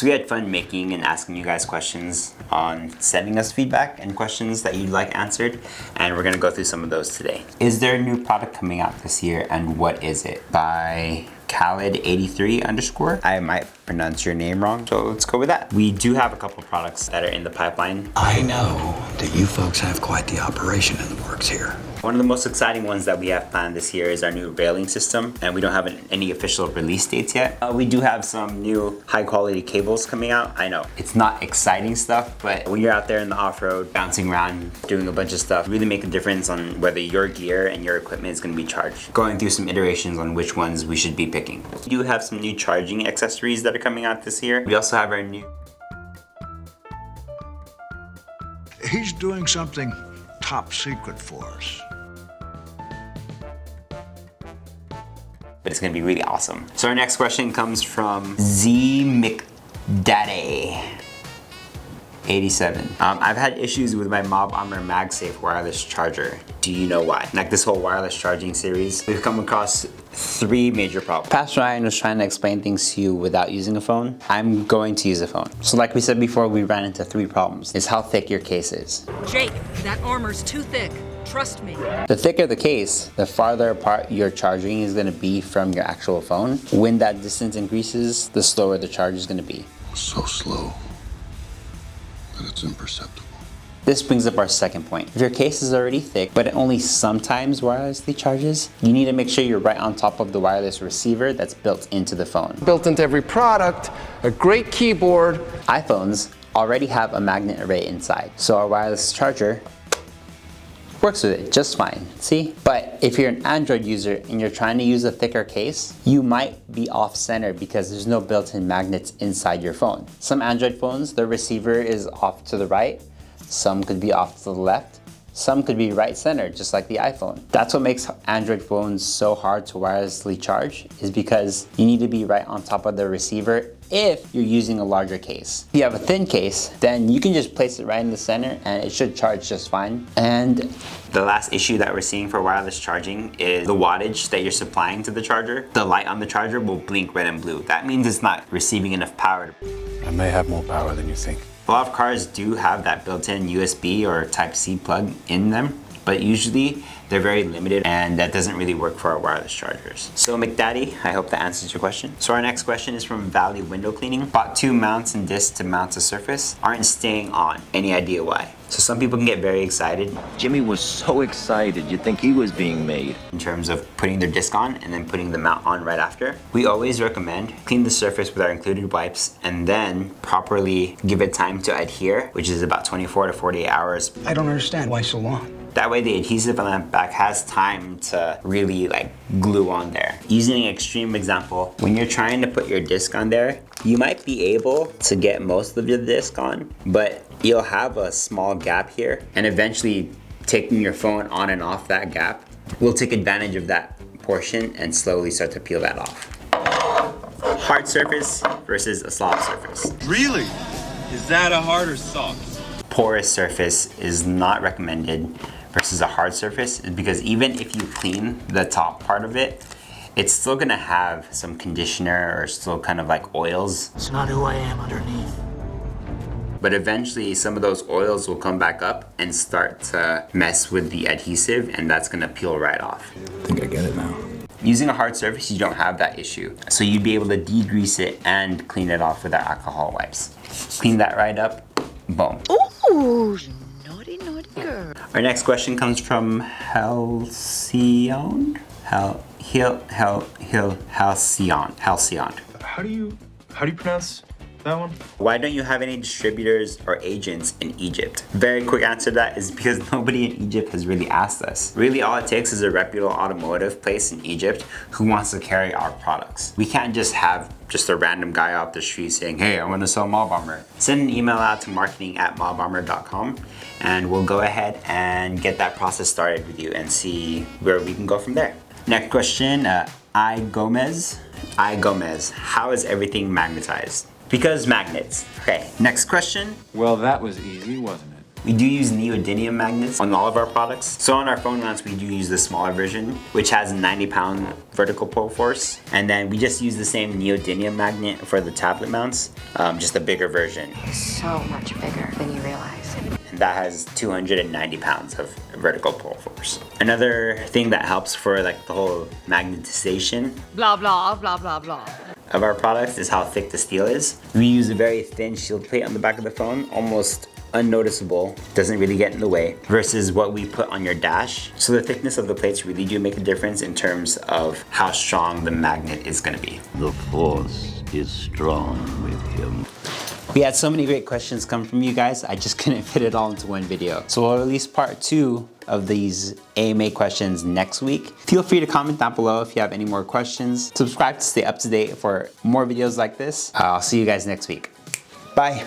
So we had fun making and asking you guys questions on sending us feedback and questions that you'd like answered, and we're gonna go through some of those today. Is there a new product coming out this year, and what is it? By Khaled83_. I might pronounce your name wrong, so let's go with that. We do have a couple products that are in the pipeline. I know that you folks have quite the operation in the works here. One of the most exciting ones that we have planned this year is our new railing system, and we don't have any official release dates yet. We do have some new high quality cables coming out. I know it's not exciting stuff, but when you're out there in the off-road, bouncing around, doing a bunch of stuff, really make a difference on whether your gear and your equipment is gonna be charged. Going through some iterations on which ones we should be picking. We do have some new charging accessories that are coming out this year. We also have our new... He's doing something top secret for us. But it's gonna be really awesome. So our next question comes from Z McDaddy 87. I've had issues with my Mob Armor MagSafe wireless charger. Do you know why? Like this whole wireless charging series, we've come across 3 major problems. Pastor Ryan was trying to explain things to you without using a phone. I'm going to use a phone. So like we said before, we ran into 3 problems. Is how thick your case is. Jake, that armor's too thick. Trust me. The thicker the case, the farther apart your charging is gonna be from your actual phone. When that distance increases, the slower the charge is gonna be. So slow that it's imperceptible. This brings up our second point. If your case is already thick, but it only sometimes wirelessly charges, you need to make sure you're right on top of the wireless receiver that's built into the phone. Built into every product, a great keyboard. iPhones already have a magnet array inside, so our wireless charger works with it just fine, see? But if you're an Android user and you're trying to use a thicker case, you might be off center because there's no built-in magnets inside your phone. Some Android phones, the receiver is off to the right, some could be off to the left, some could be right center, just like the iPhone. That's what makes Android phones so hard to wirelessly charge, is because you need to be right on top of the receiver if you're using a larger case. If you have a thin case, then you can just place it right in the center and it should charge just fine. And the last issue that we're seeing for wireless charging is the wattage that you're supplying to the charger. The light on the charger will blink red and blue. That means it's not receiving enough power. I may have more power than you think. A lot of cars do have that built-in USB or Type-C plug in them, but usually they're very limited and that doesn't really work for our wireless chargers. So McDaddy, I hope that answers your question. So our next question is from Valley Window Cleaning. Bought 2 mounts and discs to mount a surface, aren't staying on. Any idea why? So some people can get very excited. Jimmy was so excited, you'd think he was being made. In terms of putting their disc on and then putting the mount on right after. We always recommend clean the surface with our included wipes and then properly give it time to adhere, which is about 24 to 48 hours. I don't understand why so long. That way the adhesive on the back has time to really glue on there. Using an extreme example, when you're trying to put your disc on there, you might be able to get most of your disc on, but you'll have a small gap here, and eventually taking your phone on and off that gap will take advantage of that portion and slowly start to peel that off. Hard surface versus a soft surface. Really? Is that a hard or soft? Porous surface is not recommended versus a hard surface, because even if you clean the top part of it, it's still gonna have some conditioner or still kind of like oils. It's not who I am underneath. But eventually some of those oils will come back up and start to mess with the adhesive, and that's gonna peel right off. I think I get it now. Using a hard surface, you don't have that issue. So you'd be able to degrease it and clean it off with our alcohol wipes. Clean that right up, boom. Ooh, naughty, naughty girl. Our next question comes from Halcyon. Halcyon. How do you pronounce that one? Why don't you have any distributors or agents in Egypt? Very quick answer to that is because nobody in Egypt has really asked us. Really all it takes is a reputable automotive place in Egypt who wants to carry our products. We can't just have just a random guy off the street saying, hey, I want to sell Mob Armor. Send an email out to marketing@mobarmor.com and we'll go ahead and get that process started with you and see where we can go from there. Next question, I Gomez, how is everything magnetized? Because magnets. Okay, next question. Well, that was easy, wasn't it? We do use neodymium magnets on all of our products. So on our phone mounts, we do use the smaller version, which has a 90-pound vertical pull force. And then we just use the same neodymium magnet for the tablet mounts, just a bigger version. So much bigger than you realize. And that has 290 pounds of vertical pull force. Another thing that helps for like the whole magnetization Blah, blah, blah, blah, blah. of our products is how thick the steel is. We use a very thin shield plate on the back of the phone, almost unnoticeable, doesn't really get in the way, versus what we put on your dash. So the thickness of the plates really do make a difference in terms of how strong the magnet is gonna be. The Force is strong with him. We had so many great questions come from you guys, I just couldn't fit it all into one video. So we'll release part 2 of these AMA questions next week. Feel free to comment down below if you have any more questions. Subscribe to stay up to date for more videos like this. I'll see you guys next week. Bye.